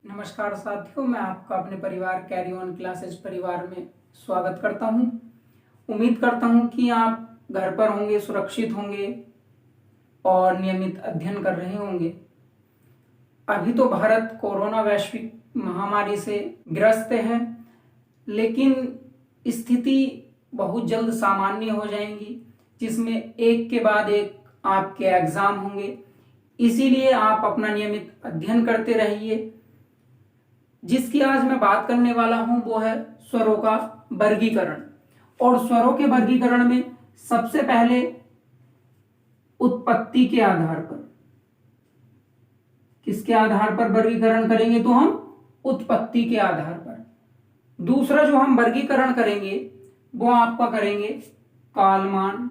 नमस्कार साथियों, मैं आपका अपने परिवार कैरी ऑन क्लासेस परिवार में स्वागत करता हूं। उम्मीद करता हूं कि आप घर पर होंगे, सुरक्षित होंगे और नियमित अध्ययन कर रहे होंगे। अभी तो भारत कोरोना वैश्विक महामारी से ग्रस्त है, लेकिन स्थिति बहुत जल्द सामान्य हो जाएंगी, जिसमें एक के बाद एक आपके एग्जाम होंगे। इसीलिए आप अपना नियमित अध्ययन करते रहिए। जिसकी आज मैं बात करने वाला हूं वो है स्वरों का वर्गीकरण। और स्वरों के वर्गीकरण में सबसे पहले उत्पत्ति के आधार पर, किसके आधार पर वर्गीकरण करेंगे? तो हम उत्पत्ति के आधार पर। दूसरा जो हम वर्गीकरण करेंगे वो आपका करेंगे कालमान,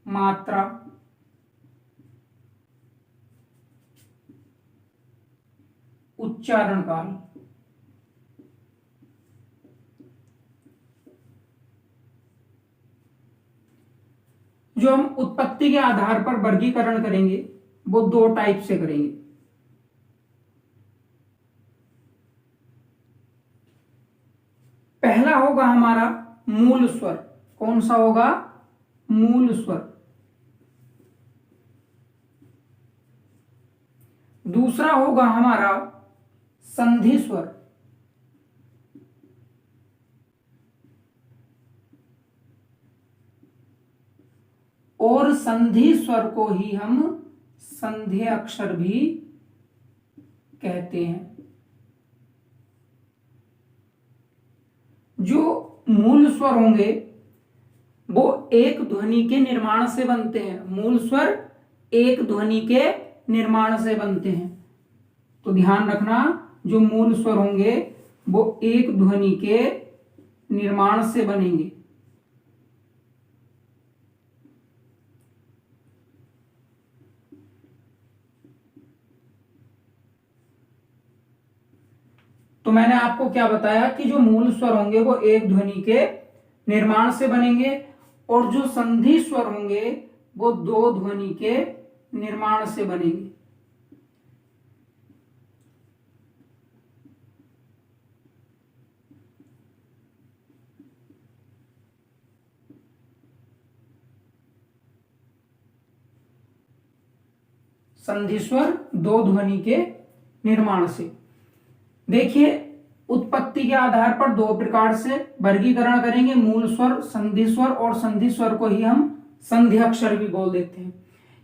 मात्रा, उच्चारण काल। जो हम उत्पत्ति के आधार पर वर्गीकरण करेंगे वो दो टाइप से करेंगे। पहला होगा हमारा मूल स्वर। कौन सा होगा? मूल स्वर। दूसरा होगा हमारा संधि स्वर। और संधि स्वर को ही हम संधि अक्षर भी कहते हैं। जो मूल स्वर होंगे वो एक ध्वनि के निर्माण से बनते हैं। मूल स्वर एक ध्वनि के निर्माण से बनते हैं, तो ध्यान रखना, जो मूल स्वर होंगे वो एक ध्वनि के निर्माण से बनेंगे। तो मैंने आपको क्या बताया कि जो मूल स्वर होंगे वो एक ध्वनि के निर्माण से बनेंगे, और जो संधि स्वर होंगे वो दो ध्वनि के निर्माण से बनेंगे। संधि स्वर दो ध्वनि के निर्माण से। देखिए, उत्पत्ति के आधार पर दो प्रकार से वर्गीकरण करेंगे, मूल स्वर, संधि स्वर, और संधि स्वर को ही हम संधि अक्षर भी बोल देते हैं।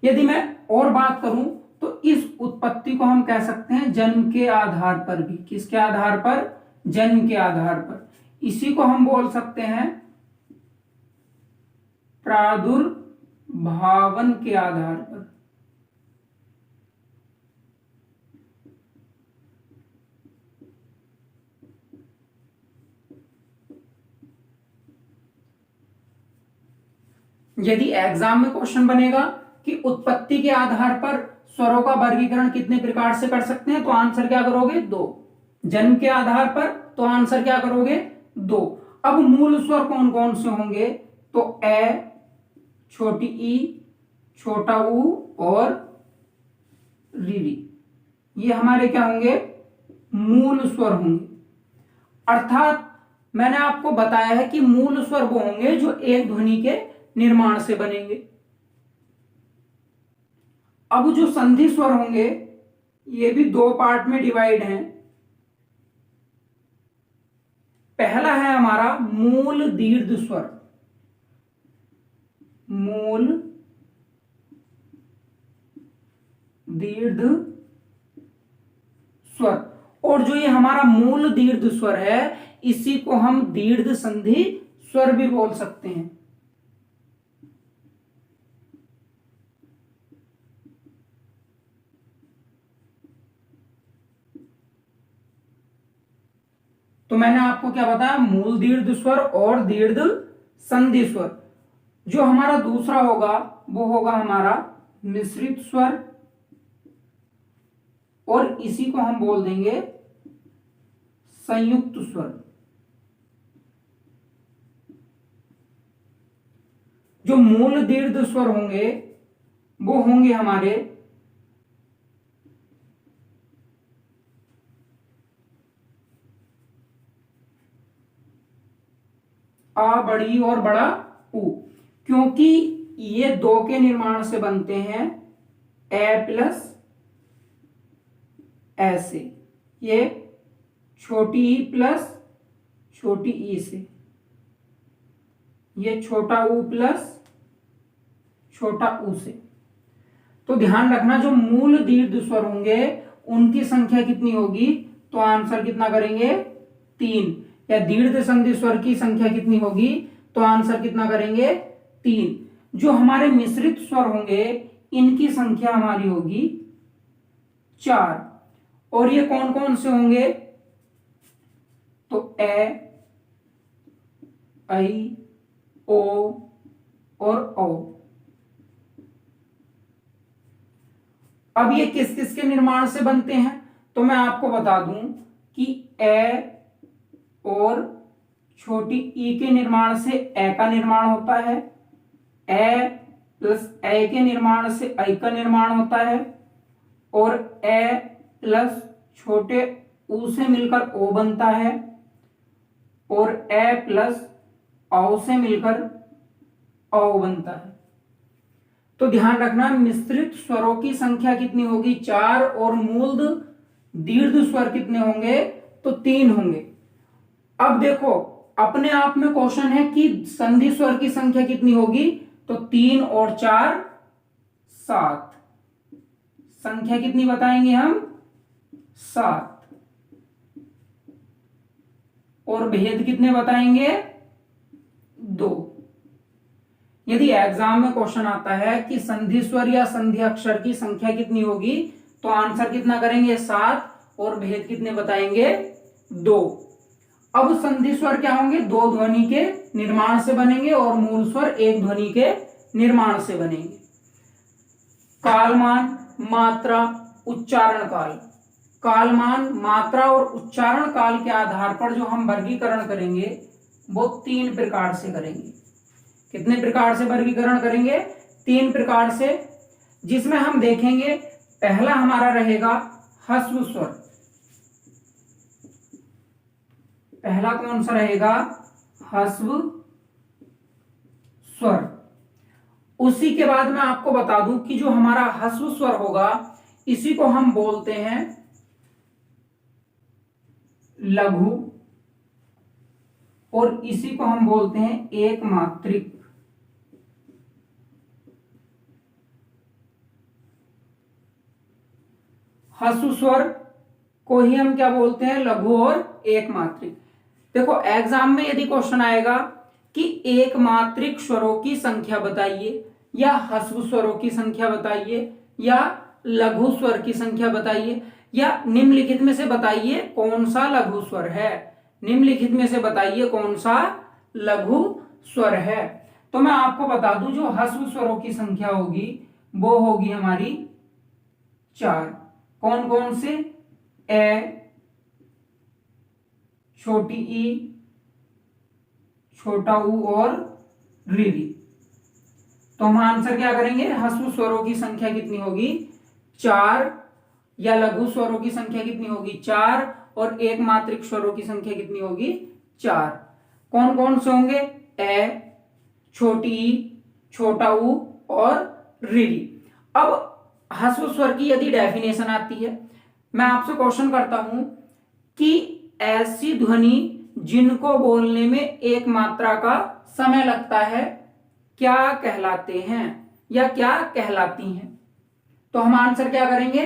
यदि मैं और बात करूं तो इस उत्पत्ति को हम कह सकते हैं जन्म के आधार पर भी। किसके आधार पर? जन्म के आधार पर। इसी को हम बोल सकते हैं प्रादुर्भावन के आधार पर। यदि एग्जाम में क्वेश्चन बनेगा कि उत्पत्ति के आधार पर स्वरों का वर्गीकरण कितने प्रकार से कर सकते हैं, तो आंसर क्या करोगे? दो। जन्म के आधार पर तो आंसर क्या करोगे? दो। अब मूल स्वर कौन कौन से होंगे? तो ए, छोटी ई, छोटा ऊ और रीरी, ये हमारे क्या होंगे? मूल स्वर होंगे। अर्थात मैंने आपको बताया है कि मूल स्वर वो होंगे जो एक ध्वनि के निर्माण से बनेंगे। अब जो संधि स्वर होंगे ये भी दो पार्ट में डिवाइड हैं। पहला है हमारा मूल दीर्घ स्वर। मूल दीर्घ स्वर। और जो ये हमारा मूल दीर्घ स्वर है इसी को हम दीर्घ संधि स्वर भी बोल सकते हैं। तो मैंने आपको क्या बताया? मूल दीर्घ स्वर और दीर्घ संधि स्वर। जो हमारा दूसरा होगा वो होगा हमारा मिश्रित स्वर, और इसी को हम बोल देंगे संयुक्त स्वर। जो मूल दीर्घ स्वर होंगे वो होंगे हमारे आ बड़ी और बड़ा ऊ, क्योंकि ये दो के निर्माण से बनते हैं ए प्लस ऐसे, ये छोटी ई प्लस छोटी ई से, ये छोटा ऊ प्लस छोटा ऊ से। तो ध्यान रखना जो मूल दीर्घ स्वर होंगे उनकी संख्या कितनी होगी, तो आंसर कितना करेंगे 3, या दीर्घ संधि स्वर की संख्या कितनी होगी, तो आंसर कितना करेंगे 3। जो हमारे मिश्रित स्वर होंगे इनकी संख्या हमारी होगी 4। और ये कौन कौन से होंगे, तो ए, ऐ, ओ और औ। अब ये किस किस के निर्माण से बनते हैं, तो मैं आपको बता दूं कि ए और छोटी ई के निर्माण से ए का निर्माण होता है, ए प्लस ए के निर्माण से ऐ का निर्माण होता है, और ए प्लस छोटे ऊ से मिलकर ओ बनता है, और ए प्लस औ से मिलकर औ बनता है। तो ध्यान रखना मिश्रित स्वरों की संख्या कितनी होगी 4, और मूल दीर्घ स्वर कितने होंगे, तो 3 होंगे। अब देखो अपने आप में क्वेश्चन है कि संधि स्वर की संख्या कितनी होगी, तो 3 और 4 7, संख्या कितनी बताएंगे हम 7, और भेद कितने बताएंगे 2। यदि एग्जाम में क्वेश्चन आता है कि संधि स्वर या संधि अक्षर की संख्या कितनी होगी, तो आंसर कितना करेंगे 7, और भेद कितने बताएंगे 2। अब संधि स्वर क्या होंगे, 2 ध्वनि के निर्माण से बनेंगे और मूल स्वर 1 ध्वनि के निर्माण से बनेंगे। कालमान, मात्रा, उच्चारण काल। कालमान, मात्रा और उच्चारण काल के आधार पर जो हम वर्गीकरण करेंगे वो 3 प्रकार से करेंगे। कितने प्रकार से वर्गीकरण करेंगे, 3 प्रकार से, जिसमें हम देखेंगे पहला हमारा रहेगा ह्रस्व स्वर। पहला कौन सा रहेगा, ह्रस्व स्वर। उसी के बाद मैं आपको बता दूं कि जो हमारा ह्रस्व स्वर होगा इसी को हम बोलते हैं लघु, और इसी को हम बोलते हैं एक मात्रिक। ह्रस्व स्वर को ही हम क्या बोलते हैं, लघु और एक मात्रिक। देखो एग्जाम में यदि क्वेश्चन आएगा कि एक मात्रिक स्वरों की संख्या बताइए, या ह्रस्व स्वरों की संख्या बताइए, या लघु स्वर की संख्या बताइए, या निम्नलिखित में से बताइए कौन सा लघु स्वर है, निम्नलिखित में से बताइए कौन सा लघु स्वर है, तो मैं आपको बता दूं जो ह्रस्व स्वरों की संख्या होगी वो होगी हमारी 4। कौन कौन से, ए, छोटी ई, छोटा ऊ और रीरी। तो हम आंसर क्या करेंगे, ह्रस्व स्वरों की संख्या कितनी होगी 4, या लघु स्वरों की संख्या कितनी होगी 4, और एक मात्रिक स्वरों की संख्या कितनी होगी 4। कौन कौन से होंगे, ए, छोटी ई, छोटा ऊ और रीरी। अब ह्रस्व स्वर की यदि डेफिनेशन आती है, मैं आपसे क्वेश्चन करता हूं कि ऐसी ध्वनि जिनको बोलने में एक मात्रा का समय लगता है क्या कहलाते हैं, या क्या कहलाती हैं, तो हम आंसर क्या करेंगे,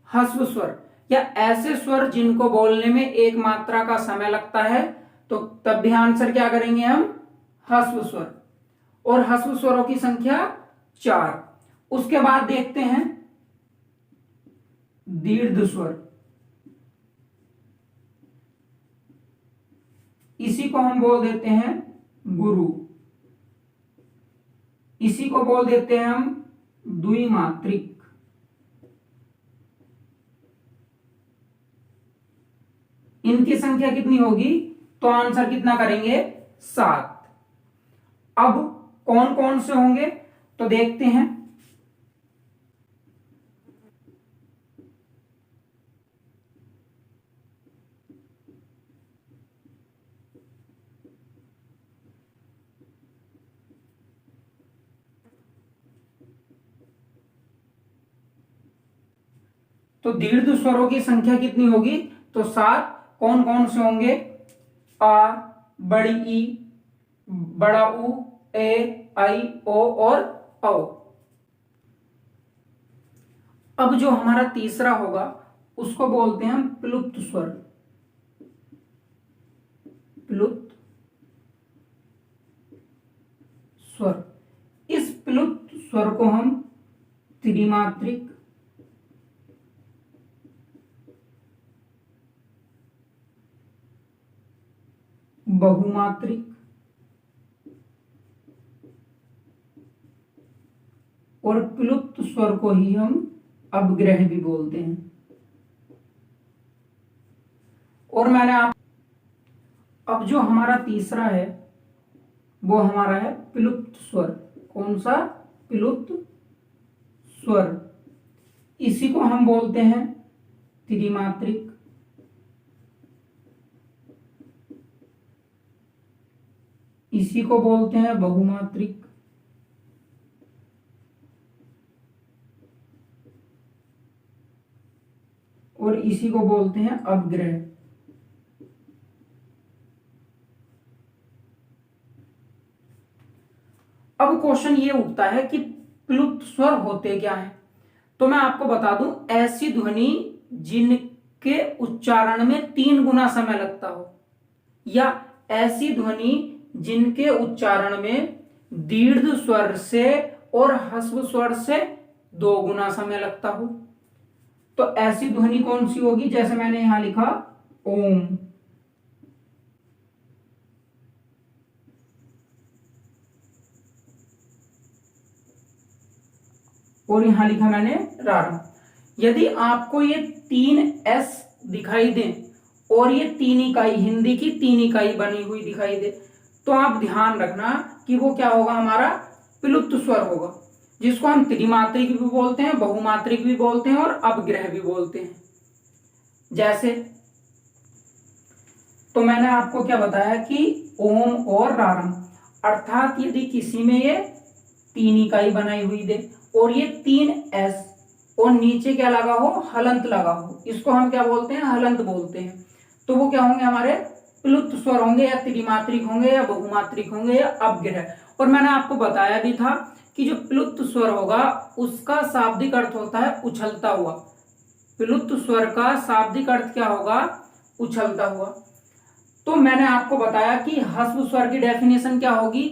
ह्रस्व स्वर। या ऐसे स्वर जिनको बोलने में एक मात्रा का समय लगता है, तो तब भी आंसर क्या करेंगे हम, ह्रस्व स्वर। और ह्रस्व स्वरों की संख्या 4। उसके बाद देखते हैं दीर्घ स्वर। इसी को हम बोल देते हैं गुरु, इसी को बोल देते हैं हम द्विमात्रिक। इनकी संख्या कितनी होगी, तो आंसर कितना करेंगे 7। अब कौन कौन से होंगे, तो देखते हैं तो दीर्घ स्वरों की संख्या कितनी होगी? तो 7। कौन कौन से होंगे? आ, बड़ी ई, बड़ा ऊ, ए, आई, ओ और औ। अब जो हमारा तीसरा होगा उसको बोलते हैं हम प्लुप्त स्वर। प्लुप्त स्वर। इस प्लुप्त स्वर को हम त्रिमात्रिक, बहुमात्रिक और प्लुप्त स्वर को ही हम अपग्रह भी बोलते हैं। और मैंने आप अब जो हमारा तीसरा है वो हमारा है प्लुप्त स्वर। कौन सा? प्लुप्त स्वर। इसी को हम बोलते हैं त्रिमात्रिक, इसी को बोलते हैं बहुमात्रिक और इसी को बोलते हैं अपग्रह। अब क्वेश्चन ये उठता है कि प्लुप्त स्वर होते क्या हैं? तो मैं आपको बता दूं, ऐसी ध्वनि जिनके उच्चारण में 3 गुना समय लगता हो, या ऐसी ध्वनि जिनके उच्चारण में दीर्घ स्वर से और ह्रस्व स्वर से 2 गुना समय लगता हो। तो ऐसी ध्वनि कौन सी होगी? जैसे मैंने यहां लिखा ओम, और यहां लिखा मैंने रारा। यदि आपको ये 3 एस दिखाई दे और ये 3 इकाई, हिंदी की 3 इकाई बनी हुई दिखाई दे, तो आप ध्यान रखना कि वो क्या होगा? हमारा प्लुप्त स्वर होगा, जिसको हम त्रिमात्रिक भी बोलते हैं, बहुमात्रिक भी बोलते हैं और अपग्रह भी बोलते हैं। जैसे, तो मैंने आपको क्या बताया कि ओम और रारम, अर्थात यदि किसी में ये 3 इकाई बनाई हुई दे और ये 3 एस और नीचे क्या लगा हो? हलंत लगा हो, इसको हम क्या बोलते हैं? हलंत बोलते हैं। तो वो क्या होंगे? हमारे प्लुप्त स्वर होंगे, या त्रिमात्रिक होंगे, या बहुमात्रिक होंगे, या अपग्रह। और मैंने आपको बताया भी था कि जो प्लुप्त स्वर होगा उसका शाब्दिक अर्थ होता है उछलता हुआ। प्लुप्त स्वर का शाब्दिक अर्थ क्या होगा? उछलता हुआ। तो मैंने आपको बताया कि ह्रस्व स्वर की डेफिनेशन क्या होगी?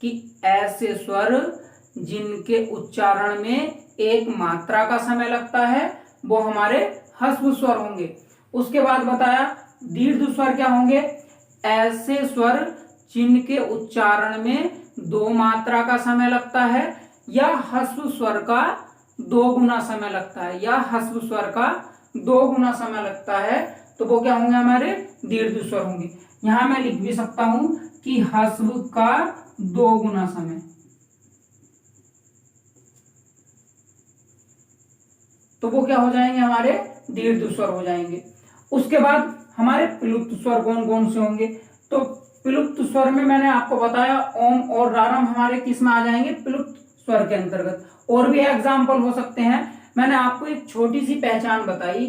कि ऐसे स्वर जिनके उच्चारण में 1 मात्रा का समय लगता है वो हमारे ह्रस्व स्वर होंगे। उसके बाद बताया दीर्घ स्वर क्या होंगे? ऐसे स्वर जिनके उच्चारण में 2 मात्रा का समय लगता है, या ह्रस्व स्वर का 2 गुना समय लगता है, या ह्रस्व स्वर का 2 गुना समय लगता है, तो वो क्या होंगे? हमारे दीर्घ स्वर होंगे। यहां मैं लिख भी सकता हूं कि ह्रस्व का 2 गुना समय, तो वो क्या हो जाएंगे? हमारे दीर्घ स्वर हो जाएंगे। उसके बाद हमारे प्लुप्त स्वर कौन कौन से होंगे? तो प्लुप्त स्वर में मैंने आपको बताया ओम और रारम हमारे किस में आ जाएंगे? प्लुप्त स्वर के अंतर्गत। और भी एग्जाम्पल हो सकते हैं। मैंने आपको एक छोटी सी पहचान बताई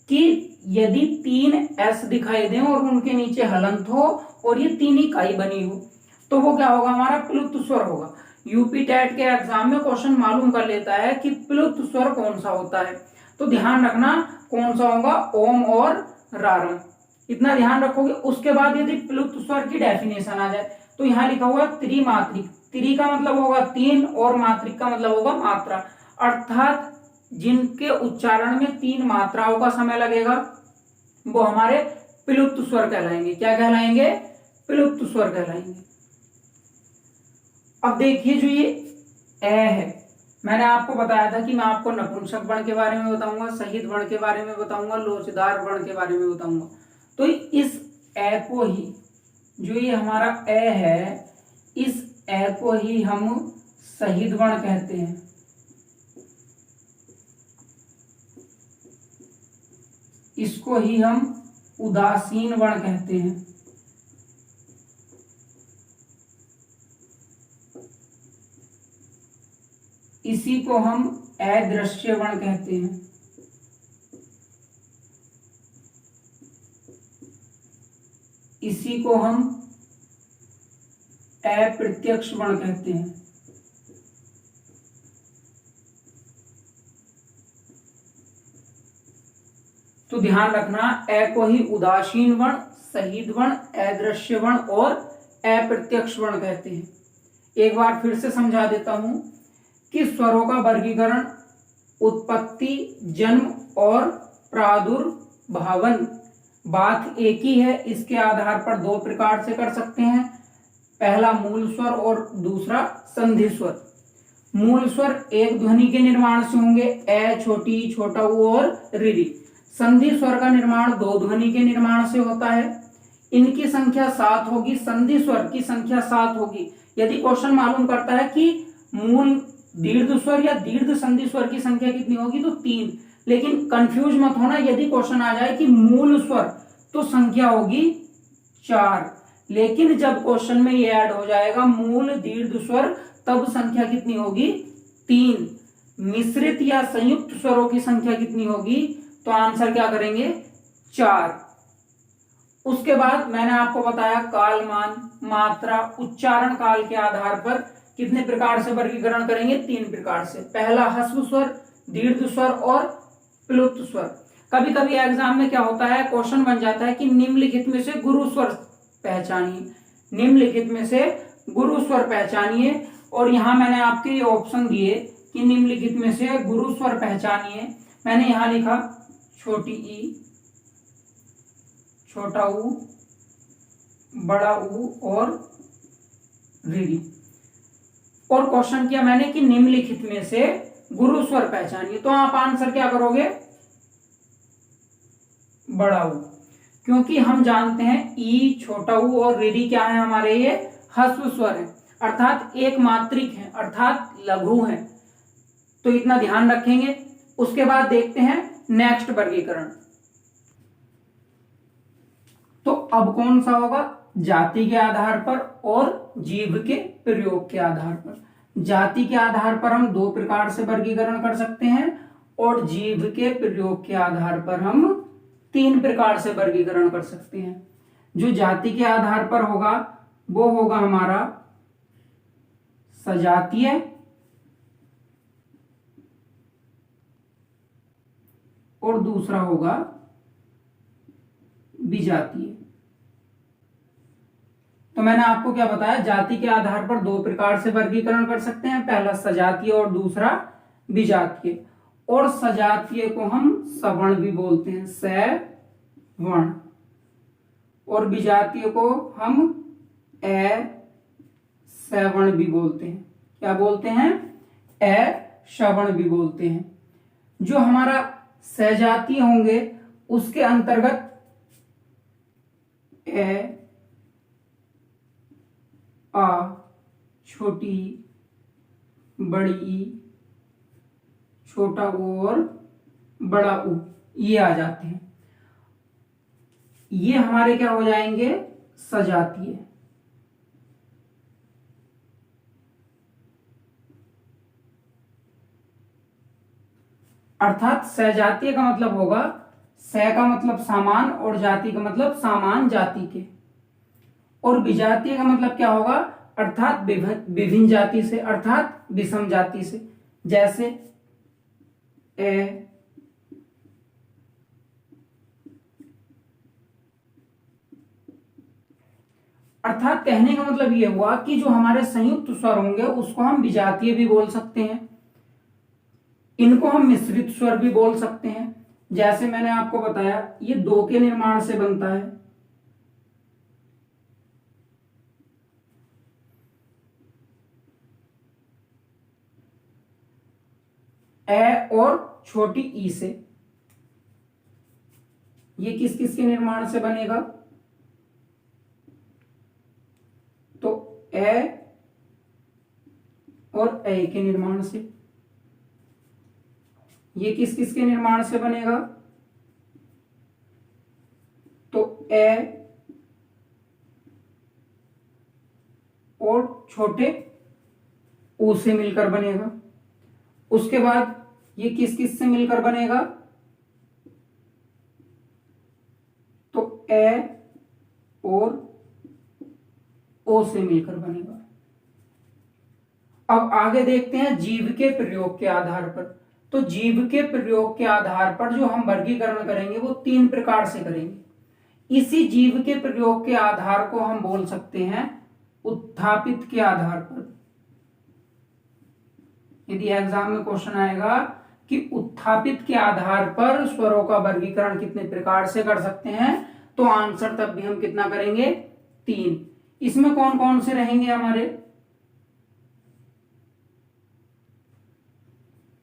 कि यदि 3 एस दिखाई दें और उनके नीचे हलंत हो और ये 3 इकाई बनी हो, तो वो क्या होगा? हमारा प्लुप्त स्वर होगा। यूपी टेट के एग्जाम में क्वेश्चन मालूम कर लेता है कि प्लुप्त स्वर कौन सा होता है। तो ध्यान रखना कौन सा होगा? ओम और रारम, इतना ध्यान रखोगे। उसके बाद यदि प्लुप्त स्वर की डेफिनेशन आ जाए तो यहाँ लिखा हुआ त्रिमात्रिक। त्रि का मतलब होगा 3 और मात्रिक का मतलब होगा मात्रा, अर्थात जिनके उच्चारण में 3 मात्राओं का समय लगेगा वो हमारे प्लुप्त स्वर कहलाएंगे। क्या कहलाएंगे? प्लुप्त स्वर कहलाएंगे। अब देखिए जो ये ए है, मैंने आपको बताया था कि मैं आपको नपुंसक वर्ण के बारे में बताऊंगा, सहित वर्ण के बारे में बताऊंगा, लोचदार वर्ण के बारे में बताऊंगा। तो इस ए को ही, जो ये हमारा ए है, इस ए को ही हम सहित वर्ण कहते हैं। इसको ही हम उदासीन वर्ण कहते हैं। इसी को हम अदृश्य वर्ण कहते हैं। इसी को हम अप्रत्यक्ष वर्ण कहते हैं। तो ध्यान रखना, अ को ही उदासीन वर्ण, शहीद वर्ण, अदृश्य वर्ण और अप्रत्यक्ष वर्ण कहते हैं। एक बार फिर से समझा देता हूं कि स्वरों का वर्गीकरण उत्पत्ति, जन्म और प्रादुर्भावन बात एक ही है। इसके आधार पर दो प्रकार से कर सकते हैं, पहला मूल स्वर और दूसरा संधि स्वर। मूल स्वर एक ध्वनि के निर्माण से होंगे, ए, छोटी, छोटा ऊ और ऋ। संधि स्वर का निर्माण दो ध्वनि के निर्माण से होता है। इनकी संख्या 7 होगी, संधि स्वर की संख्या 7 होगी। यदि क्वेश्चन मालूम करता है कि मूल दीर्घ स्वर या दीर्घ संधि स्वर की संख्या कितनी होगी, तो 3। लेकिन कंफ्यूज मत होना, यदि क्वेश्चन आ जाए कि मूल स्वर, तो संख्या होगी 4। लेकिन जब क्वेश्चन में ये ऐड हो जाएगा मूल दीर्घ स्वर, तब संख्या कितनी होगी, 3। मिश्रित या संयुक्त स्वरों की संख्या कितनी होगी, तो आंसर क्या करेंगे, 4। उसके बाद मैंने आपको बताया कालमान, मात्रा, उच्चारण काल के आधार पर कितने प्रकार से वर्गीकरण करेंगे, 3 प्रकार से। पहला ह्रस्व स्वर, दीर्घ स्वर और प्लुत स्वर। कभी कभी एग्जाम में क्या होता है, क्वेश्चन बन जाता है कि निम्नलिखित में से गुरु स्वर पहचानिए, निम्नलिखित में से गुरु स्वर पहचानिए। और यहां मैंने आपके ये ऑप्शन दिए कि निम्नलिखित में से गुरु स्वर पहचानिए। मैंने यहां लिखा छोटी ई, छोटा ऊ, बड़ा ऊ और ऋ। और क्वेश्चन किया मैंने कि निम्नलिखित में से गुरु स्वर पहचानिए, तो आप आंसर क्या करोगे, बड़ा ऊ। क्योंकि हम जानते हैं ई, छोटा ऊ और ऋ क्या है, हमारे ये ह्रस्व स्वर है, अर्थात एक मात्रिक है, अर्थात लघु है। तो इतना ध्यान रखेंगे। उसके बाद देखते हैं नेक्स्ट वर्गीकरण। तो अब कौन सा होगा, जाति के आधार पर और जीव के प्रयोग के आधार पर। जाति के आधार पर हम 2 प्रकार से वर्गीकरण कर सकते हैं और जीव के प्रयोग के आधार पर हम 3 प्रकार से वर्गीकरण कर सकते हैं। जो जाति के आधार पर होगा वो होगा हमारा सजातीय और दूसरा होगा विजातीय। तो मैंने आपको क्या बताया, जाति के आधार पर 2 प्रकार से वर्गीकरण कर सकते हैं, पहला सजातीय और दूसरा विजातीय। और सजातीय को हम सवर्ण भी बोलते हैं, सवर्ण, और विजातीय को हम असवर्ण भी बोलते हैं। क्या बोलते हैं, असवर्ण भी बोलते हैं। जो हमारा सजातीय होंगे उसके अंतर्गत ए, आ, छोटी, बड़ी, छोटा ऊ और बड़ा ऊ, ये आ जाते हैं। ये हमारे क्या हो जाएंगे, सजातीय। अर्थात सजातीय का मतलब होगा, स का मतलब सामान और जाति का मतलब सामान जाति के। और विजातीय का मतलब क्या होगा, अर्थात विभिन्न जाति से, अर्थात विषम जाति से। जैसे ए, अर्थात कहने का मतलब यह हुआ कि जो हमारे संयुक्त स्वर होंगे उसको हम विजातीय भी बोल सकते हैं, इनको हम मिश्रित स्वर भी बोल सकते हैं। जैसे मैंने आपको बताया ये 2 के निर्माण से बनता है, ए और छोटी ई से। ये किस किस के निर्माण से बनेगा, तो ए और ए के निर्माण से। ये किस किस के निर्माण से बनेगा, तो ए और छोटे ऊ से मिलकर बनेगा। उसके बाद ये किस किस से मिलकर बनेगा, तो ए और ओ से मिलकर बनेगा। अब आगे देखते हैं जीव के प्रयोग के आधार पर। तो जीव के प्रयोग के आधार पर जो हम वर्गीकरण करेंगे वो 3 प्रकार से करेंगे। इसी जीव के प्रयोग के आधार को हम बोल सकते हैं उत्थापित के आधार पर। यदि एग्जाम में क्वेश्चन आएगा कि उत्थापित के आधार पर स्वरों का वर्गीकरण कितने प्रकार से कर सकते हैं, तो आंसर तब भी हम कितना करेंगे, 3। इसमें कौन कौन से रहेंगे हमारे,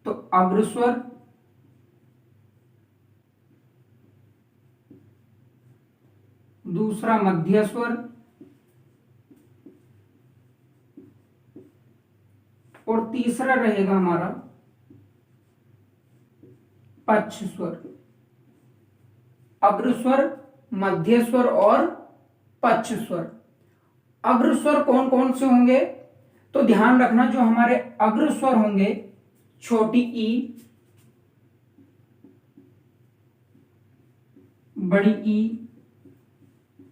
तो अग्रस्वर, दूसरा मध्य स्वर और तीसरा रहेगा हमारा पक्ष स्वर। अग्रस्वर, मध्य स्वर और पक्ष स्वर। अग्रस्वर कौन कौन से होंगे, तो ध्यान रखना जो हमारे अग्रस्वर होंगे, छोटी ई, बड़ी ई,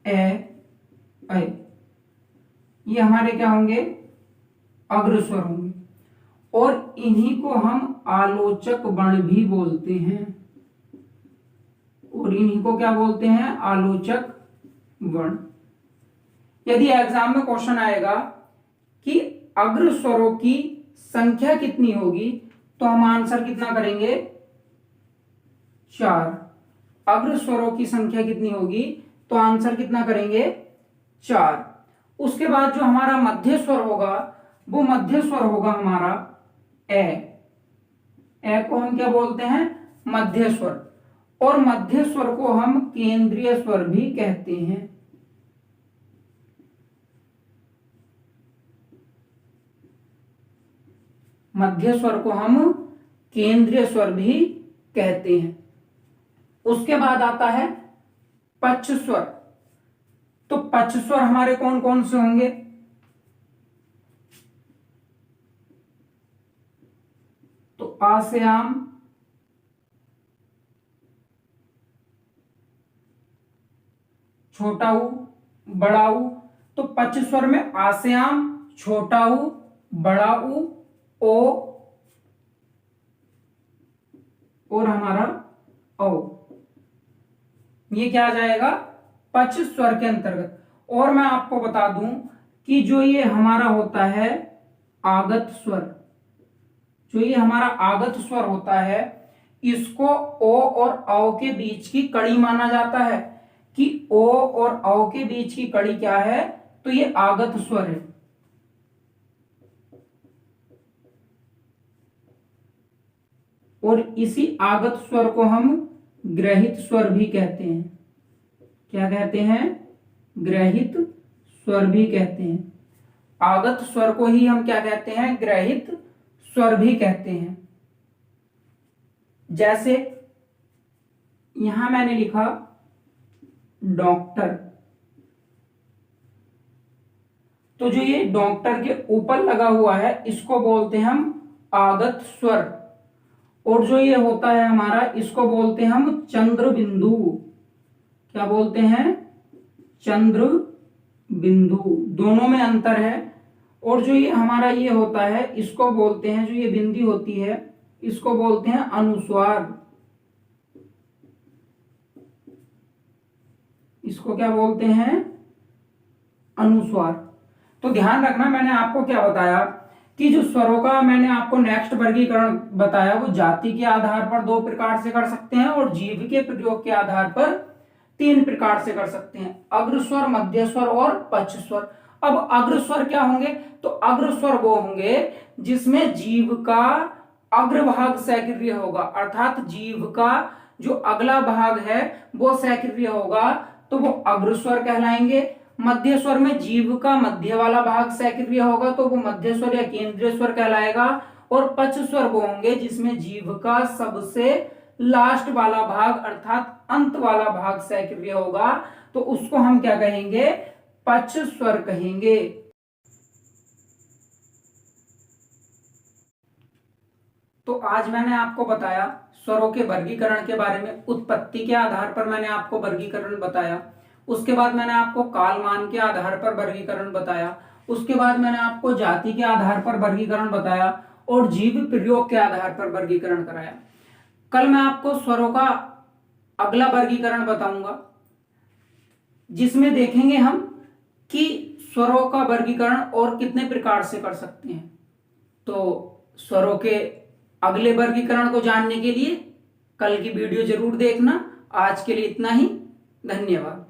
ए, ऐ, ये हमारे क्या होंगे, अग्रस्वर होंगे। और इन्हीं को हम आलोचक वर्ण भी बोलते हैं। और इन्हीं को क्या बोलते हैं, आलोचक वर्ण। यदि एग्जाम में क्वेश्चन आएगा कि अग्रस्वरों की संख्या कितनी होगी, तो हम आंसर कितना करेंगे, 4। अग्रस्वरों की संख्या कितनी होगी, तो आंसर कितना करेंगे, 4। उसके बाद जो हमारा मध्य स्वर होगा, वो मध्य स्वर होगा हमारा ए को हम क्या बोलते हैं, मध्य स्वर। और मध्य स्वर को हम केंद्रीय स्वर भी कहते हैं। मध्य स्वर को हम केंद्रीय स्वर भी कहते हैं। उसके बाद आता है पक्ष स्वर। तो पक्ष स्वर हमारे कौन कौन से होंगे, तो आ से आम, छोटा ऊ, बड़ा ऊ। तो पक्ष स्वर में आ से आम, छोटा ऊ, बड़ा ऊ, ओ और हमारा ओ, ये क्या आ जाएगा, पक्ष स्वर के अंतर्गत। और मैं आपको बता दूं कि जो ये हमारा होता है आगत स्वर, जो ये हमारा आगत स्वर होता है, इसको ओ और औ के बीच की कड़ी माना जाता है। कि ओ और औ के बीच की कड़ी क्या है, तो ये आगत स्वर है। और इसी आगत स्वर को हम ग्रहित स्वर भी कहते हैं। क्या कहते हैं, ग्रहित स्वर भी कहते हैं। आगत स्वर को ही हम क्या कहते हैं, ग्रहित स्वर भी कहते हैं। जैसे यहां मैंने लिखा डॉक्टर, तो जो ये डॉक्टर के ऊपर लगा हुआ है, इसको बोलते हैं हम आगत स्वर। और जो ये होता है हमारा, इसको बोलते हैं हम चंद्र बिंदु। क्या बोलते हैं, चंद्र बिंदु। दोनों में अंतर है। और जो ये हमारा ये होता है, इसको बोलते हैं, जो ये बिंदी होती है, इसको बोलते हैं अनुस्वार। इसको क्या बोलते हैं, अनुस्वार। तो ध्यान रखना, मैंने आपको क्या बताया कि जो स्वरों का मैंने आपको नेक्स्ट वर्गीकरण बताया, वो जाति के आधार पर 2 प्रकार से कर सकते हैं और जीव के प्रयोग के आधार पर 3 प्रकार से कर सकते हैं, अग्रस्वर, मध्य स्वर और पक्ष स्वर। अब अग्रस्वर क्या होंगे, तो अग्रस्वर वो होंगे जिसमें जीव का अग्रभाग सक्रिय होगा, अर्थात जीव का जो अगला भाग है वो सक्रिय होगा, तो वो अग्रस्वर कहलाएंगे। मध्य स्वर में जीव का मध्य वाला भाग सक्रिय होगा, तो वो मध्य स्वर या केंद्रीय स्वर कहलाएगा। और पक्ष स्वर वो होंगे जिसमें जीव का सबसे लास्ट वाला भाग अर्थात अंत वाला भाग सक्रिय होगा, तो उसको हम क्या कहेंगे, पक्ष स्वर कहेंगे। तो आज मैंने आपको बताया स्वरों के वर्गीकरण के बारे में। उत्पत्ति के आधार पर मैंने आपको वर्गीकरण बताया। उसके बाद मैंने आपको कालमान के आधार पर वर्गीकरण बताया, उसके बाद मैंने आपको जाति के आधार पर वर्गीकरण बताया और जीव प्रयोग के आधार पर वर्गीकरण कराया। कल मैं आपको स्वरों का अगला वर्गीकरण बताऊंगा, जिसमें देखेंगे हम कि स्वरों का वर्गीकरण और कितने प्रकार से कर सकते हैं। तो स्वरों के अगले वर्गीकरण को जानने के लिए कल की वीडियो जरूर देखना। आज के लिए इतना ही, धन्यवाद।